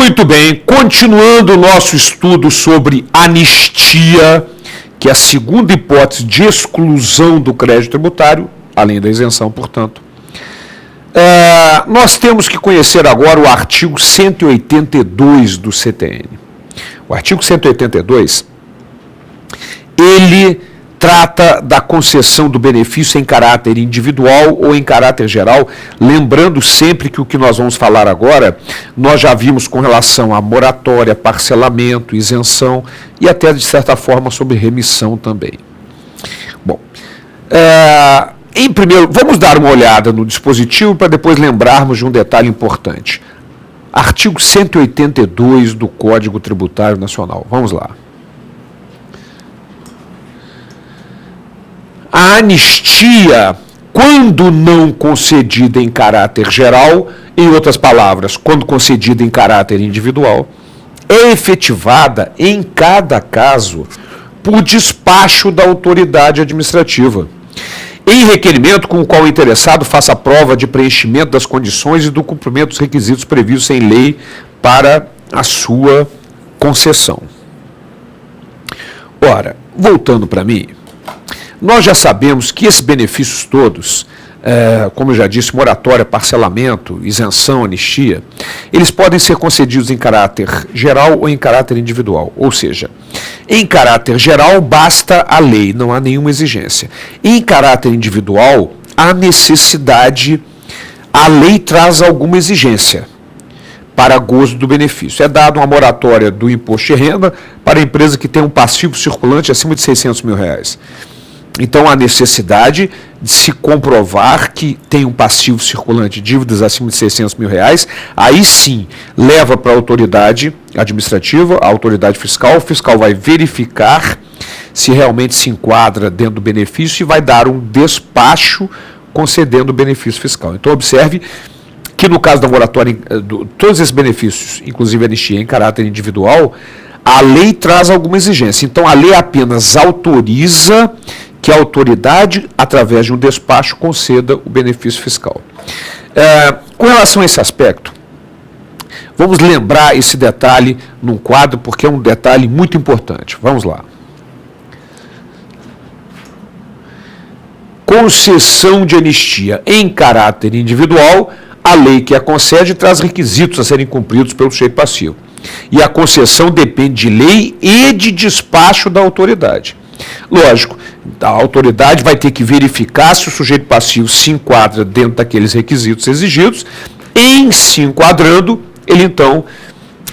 Muito bem, continuando o nosso estudo sobre anistia, que é a segunda hipótese de exclusão do crédito tributário, além da isenção, portanto. Nós temos que conhecer agora o artigo 182 do CTN. O artigo 182, ele trata da concessão do benefício em caráter individual ou em caráter geral, lembrando sempre que o que nós vamos falar agora, nós já vimos com relação a moratória, parcelamento, isenção e até, de certa forma, sobre remissão também. Bom, em primeiro, vamos dar uma olhada no dispositivo para depois lembrarmos de um detalhe importante. Artigo 182 do Código Tributário Nacional. Vamos lá. A anistia, quando não concedida em caráter geral, em outras palavras, quando concedida em caráter individual, é efetivada em cada caso por despacho da autoridade administrativa, em requerimento com o qual o interessado faça prova de preenchimento das condições e do cumprimento dos requisitos previstos em lei para a sua concessão. Ora, voltando para mim, nós já sabemos que esses benefícios todos, como eu já disse, moratória, parcelamento, isenção, anistia, eles podem ser concedidos em caráter geral ou em caráter individual. Ou seja, em caráter geral basta a lei, não há nenhuma exigência. Em caráter individual, há necessidade, a lei traz alguma exigência para gozo do benefício. É dado uma moratória do imposto de renda para a empresa que tem um passivo circulante acima de R$600 mil. Então, há necessidade de se comprovar que tem um passivo circulante de dívidas acima de R$600 mil, aí sim, leva para a autoridade administrativa, a autoridade fiscal, o fiscal vai verificar se realmente se enquadra dentro do benefício e vai dar um despacho concedendo o benefício fiscal. Então, observe que no caso da moratória, todos esses benefícios, inclusive a anistia em caráter individual, a lei traz alguma exigência. Então, a lei apenas autoriza que a autoridade, através de um despacho, conceda o benefício fiscal. Com relação a esse aspecto, vamos lembrar esse detalhe num quadro, porque é um detalhe muito importante. Vamos lá. Concessão de anistia em caráter individual, a lei que a concede traz requisitos a serem cumpridos pelo sujeito passivo. E a concessão depende de lei e de despacho da autoridade. Lógico, a autoridade vai ter que verificar se o sujeito passivo se enquadra dentro daqueles requisitos exigidos. Em se enquadrando, ele então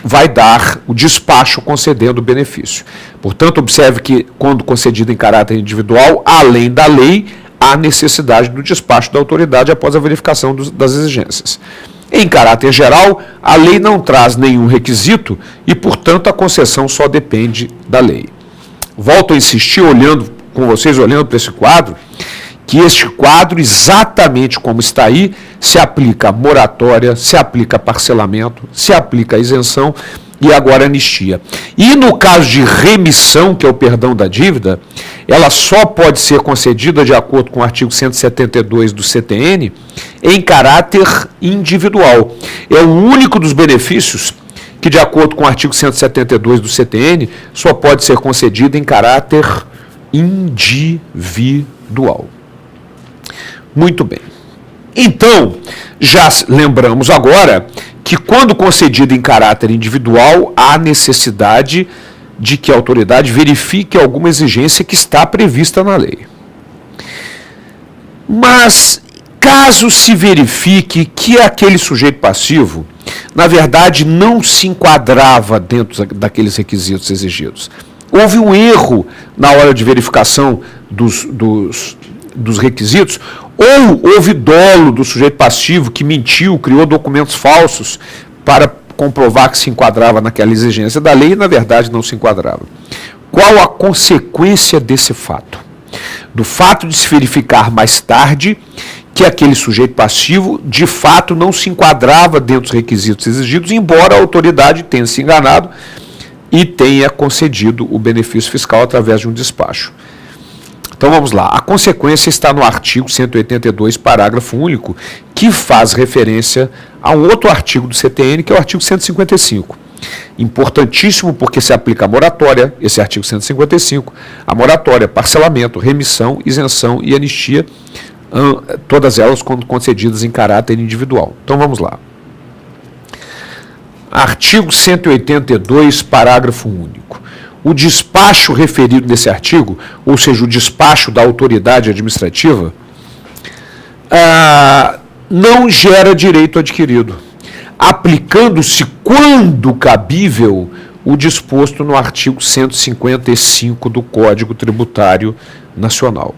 vai dar o despacho concedendo o benefício. Portanto, observe que quando concedido em caráter individual, além da lei, há necessidade do despacho da autoridade após a verificação das exigências. Em caráter geral, a lei não traz nenhum requisito e, portanto, a concessão só depende da lei. Volto a insistir, olhando para esse quadro, que este quadro, exatamente como está aí, se aplica a moratória, se aplica a parcelamento, se aplica a isenção e agora a anistia. E no caso de remissão, que é o perdão da dívida, ela só pode ser concedida, de acordo com o artigo 172 do CTN, em caráter individual. É o único dos benefícios que, de acordo com o artigo 172 do CTN, só pode ser concedido em caráter individual. Muito bem. Então, já lembramos agora que, quando concedido em caráter individual, há necessidade de que a autoridade verifique alguma exigência que está prevista na lei. Mas, caso se verifique que aquele sujeito passivo, na verdade, não se enquadrava dentro daqueles requisitos exigidos, houve um erro na hora de verificação dos requisitos, ou houve dolo do sujeito passivo que mentiu, criou documentos falsos para comprovar que se enquadrava naquela exigência da lei e, na verdade, não se enquadrava. Qual a consequência desse fato? Do fato de se verificar mais tarde que aquele sujeito passivo, de fato, não se enquadrava dentro dos requisitos exigidos, embora a autoridade tenha se enganado e tenha concedido o benefício fiscal através de um despacho. Então vamos lá. A consequência está no artigo 182, parágrafo único, que faz referência a um outro artigo do CTN, que é o artigo 155. Importantíssimo porque se aplica a moratória, esse artigo 155, a moratória, parcelamento, remissão, isenção e anistia, todas elas concedidas em caráter individual. Então vamos lá. Artigo 182, parágrafo único. O despacho referido nesse artigo, ou seja, o despacho da autoridade administrativa, não gera direito adquirido, aplicando-se, quando cabível, o disposto no artigo 155 do Código Tributário Nacional.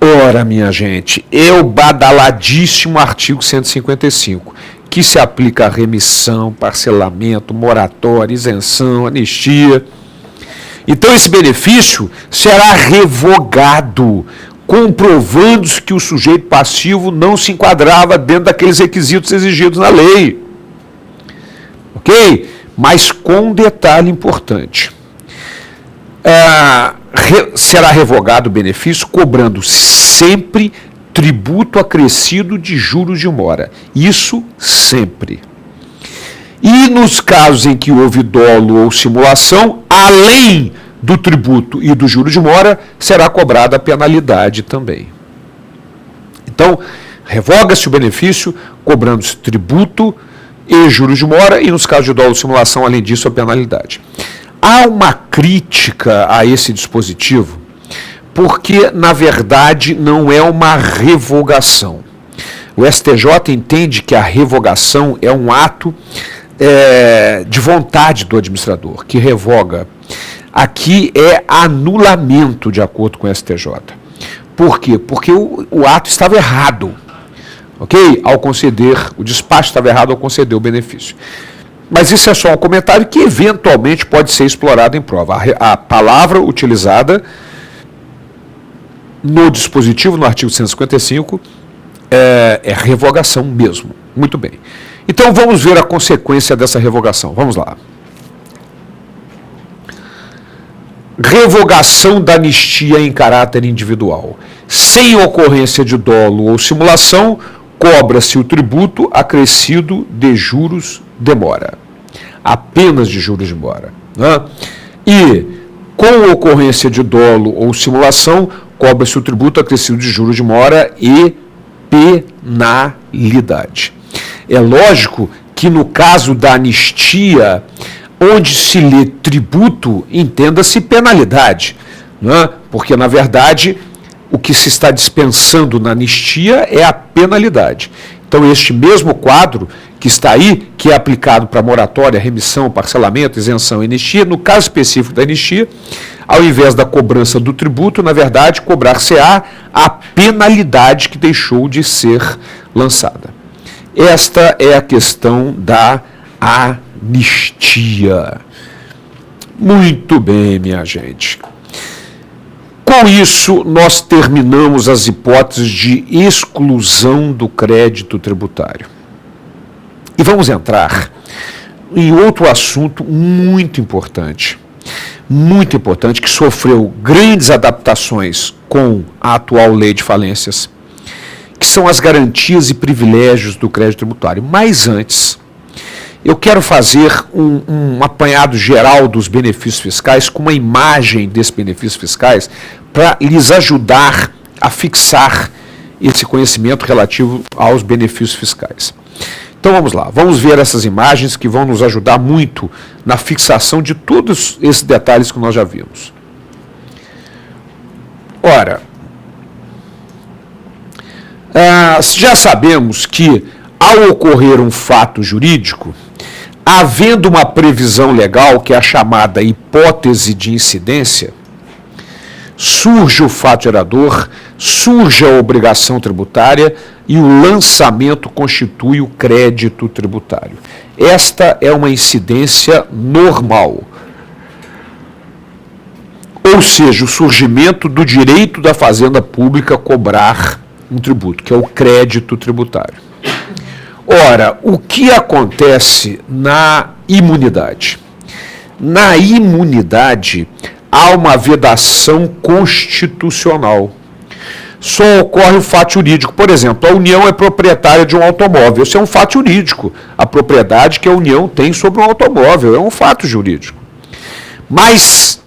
Ora, minha gente, é o badaladíssimo artigo 155, que se aplica a remissão, parcelamento, moratória, isenção, anistia. Então, esse benefício será revogado, comprovando-se que o sujeito passivo não se enquadrava dentro daqueles requisitos exigidos na lei. Ok? Mas com um detalhe importante. Será revogado o benefício cobrando sempre tributo acrescido de juros de mora. Isso sempre. E nos casos em que houve dolo ou simulação, além do tributo e do juros de mora, será cobrada a penalidade também. Então, revoga-se o benefício, cobrando-se tributo e juros de mora, e nos casos de dolo ou simulação, além disso, a penalidade. Há uma crítica a esse dispositivo, porque, na verdade, não é uma revogação. O STJ entende que a revogação é um ato de vontade do administrador, que revoga. Aqui é anulamento, de acordo com o STJ. Por quê? Porque o ato estava errado, ok? Ao conceder, o despacho estava errado ao conceder o benefício. Mas isso é só um comentário que eventualmente pode ser explorado em prova. A palavra utilizada no dispositivo, no artigo 155, é revogação mesmo. Muito bem. Então vamos ver a consequência dessa revogação. Vamos lá. Revogação da anistia em caráter individual. Sem ocorrência de dolo ou simulação, cobra-se o tributo acrescido de juros de mora. Apenas de juros de mora. Né? E, com ocorrência de dolo ou simulação, cobra-se o tributo acrescido de juros de mora e penalidade. É lógico que no caso da anistia, onde se lê tributo, entenda-se penalidade, né? Porque, na verdade, o que se está dispensando na anistia é a penalidade. Então, este mesmo quadro que está aí, que é aplicado para moratória, remissão, parcelamento, isenção e anistia, no caso específico da anistia, ao invés da cobrança do tributo, na verdade, cobrar-se-á a penalidade que deixou de ser lançada. Esta é a questão da anistia. Muito bem, minha gente. Com isso, nós terminamos as hipóteses de exclusão do crédito tributário. E vamos entrar em outro assunto muito importante, que sofreu grandes adaptações com a atual lei de falências, que são as garantias e privilégios do crédito tributário. Mas antes, eu quero fazer um apanhado geral dos benefícios fiscais, com uma imagem desses benefícios fiscais, para lhes ajudar a fixar esse conhecimento relativo aos benefícios fiscais. Então vamos lá, vamos ver essas imagens que vão nos ajudar muito na fixação de todos esses detalhes que nós já vimos. Ora, já sabemos que, ao ocorrer um fato jurídico, havendo uma previsão legal, que é a chamada hipótese de incidência, surge o fato gerador, surge a obrigação tributária e o lançamento constitui o crédito tributário. Esta é uma incidência normal. Ou seja, o surgimento do direito da fazenda pública cobrar um tributo, que é o crédito tributário. Ora, o que acontece na imunidade? Na imunidade, há uma vedação constitucional. Só ocorre o fato jurídico. Por exemplo, a União é proprietária de um automóvel. Isso é um fato jurídico. A propriedade que a União tem sobre um automóvel é um fato jurídico. Mas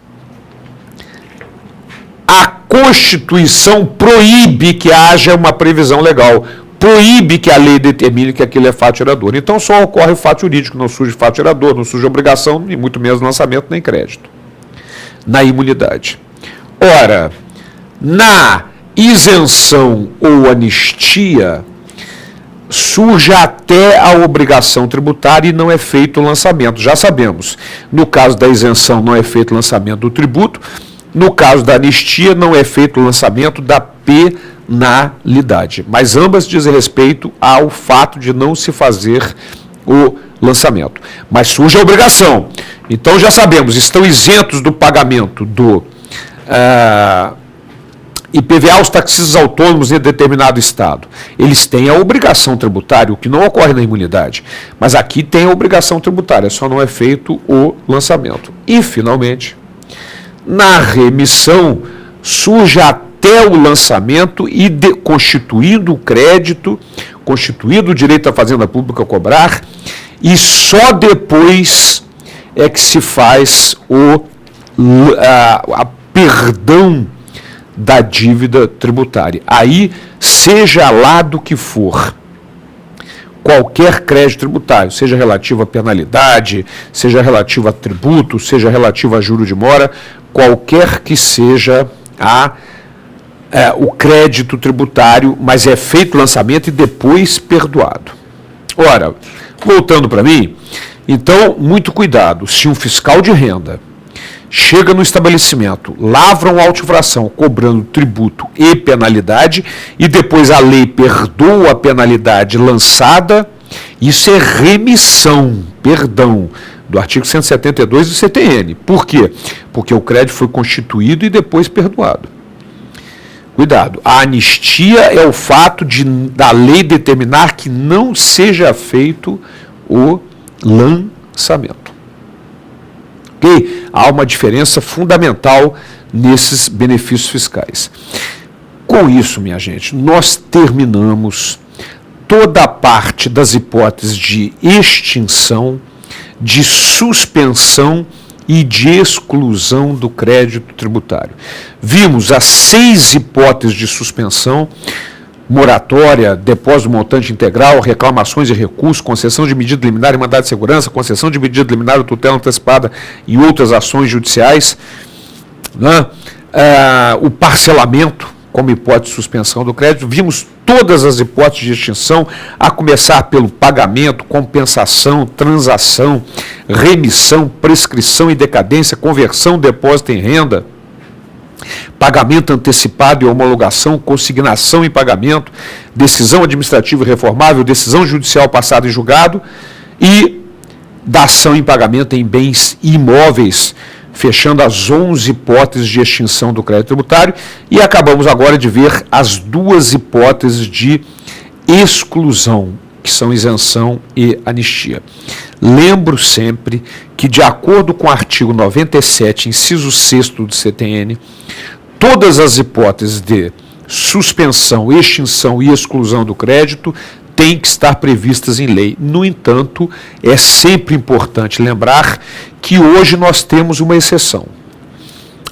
a Constituição proíbe que haja uma previsão legal. Proíbe que a lei determine que aquilo é fato gerador. Então só ocorre o fato jurídico, não surge fato gerador, não surge obrigação, e muito menos lançamento nem crédito. Na imunidade. Ora, na isenção ou anistia, surge até a obrigação tributária e não é feito o lançamento. Já sabemos, no caso da isenção não é feito o lançamento do tributo, no caso da anistia não é feito o lançamento da penalidade. Mas ambas dizem respeito ao fato de não se fazer o lançamento. Mas surge a obrigação. Então já sabemos, estão isentos do pagamento do IPVA os taxistas autônomos em determinado estado. Eles têm a obrigação tributária, o que não ocorre na imunidade. Mas aqui tem a obrigação tributária, só não é feito o lançamento. E, finalmente, na remissão, surge até o lançamento e constituído o crédito, constituído o direito da Fazenda Pública a cobrar, e só depois é que se faz a perdão da dívida tributária. Aí, seja lá do que for, qualquer crédito tributário, seja relativo à penalidade, seja relativo a tributo, seja relativo a juro de mora, qualquer que seja o crédito tributário, mas é feito o lançamento e depois perdoado. Ora, voltando para mim, então, muito cuidado, se um fiscal de renda chega no estabelecimento, lavra uma auto-infração cobrando tributo e penalidade e depois a lei perdoa a penalidade lançada, isso é remissão, perdão, do artigo 172 do CTN. Por quê? Porque o crédito foi constituído e depois perdoado. Cuidado, a anistia é o fato da lei determinar que não seja feito o lançamento. Ok? Há uma diferença fundamental nesses benefícios fiscais. Com isso, minha gente, nós terminamos toda a parte das hipóteses de extinção, de suspensão e de exclusão do crédito tributário. Vimos as 6 hipóteses de suspensão: moratória, depósito montante integral, reclamações e recursos, concessão de medida liminar e mandado de segurança, concessão de medida liminar ou tutela antecipada e outras ações judiciais, né? O parcelamento como hipótese de suspensão do crédito. Vimos todas as hipóteses de extinção, a começar pelo pagamento, compensação, transação, remissão, prescrição e decadência, conversão, depósito em renda, pagamento antecipado e homologação, consignação e pagamento, decisão administrativa reformável, decisão judicial passada em julgado e dação em pagamento em bens imóveis, fechando as 11 hipóteses de extinção do crédito tributário, e acabamos agora de ver as 2 hipóteses de exclusão, que são isenção e anistia. Lembro sempre que, de acordo com o artigo 97, inciso 6º do CTN, todas as hipóteses de suspensão, extinção e exclusão do crédito têm que estar previstas em lei. No entanto, é sempre importante lembrar que hoje nós temos uma exceção.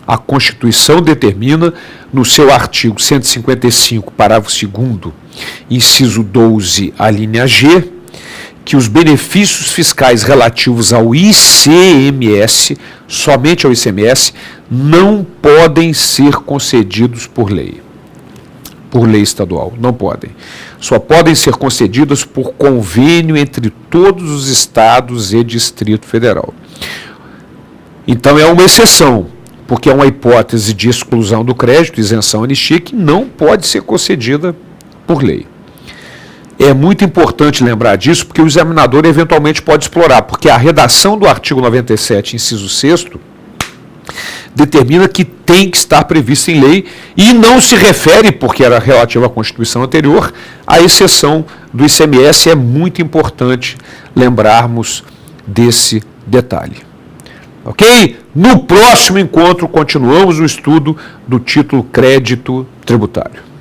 A Constituição determina, no seu artigo 155, parágrafo 2º, inciso 12, a linha G, que os benefícios fiscais relativos ao ICMS, somente ao ICMS, não podem ser concedidos por lei estadual, não podem. Só podem ser concedidas por convênio entre todos os estados e Distrito Federal. Então é uma exceção, porque é uma hipótese de exclusão do crédito, isenção, anistia, que não pode ser concedida por lei. É muito importante lembrar disso, porque o examinador eventualmente pode explorar, porque a redação do artigo 97, inciso 6º, determina que tem que estar prevista em lei e não se refere, porque era relativo à Constituição anterior, à exceção do ICMS. É muito importante lembrarmos desse detalhe. Ok? No próximo encontro, continuamos o estudo do título Crédito Tributário.